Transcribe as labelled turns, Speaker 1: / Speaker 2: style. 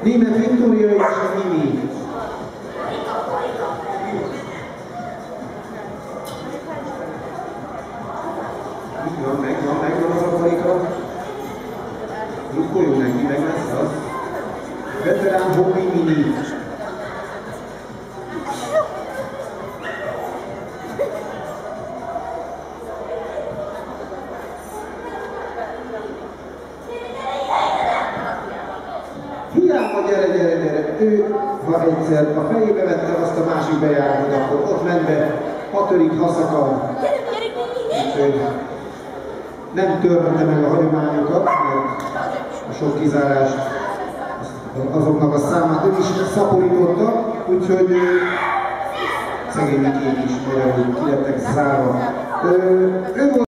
Speaker 1: Német Viktória és a Mimi. Megvan az a karika. Rukkoljunk neki, meg lesz az. Veterán Hopi Mini. Hiába gyere, ő, ha egyszer a fejébe vette azt a másik bejáratot, akkor ott ment be, ha törik, ha szakad. Úgyhogy nem törhette meg a hagyományokat, mert a sok kizárás azoknak a számát ő is szaporította, úgyhogy szegények is magyarul ki lettek zárva.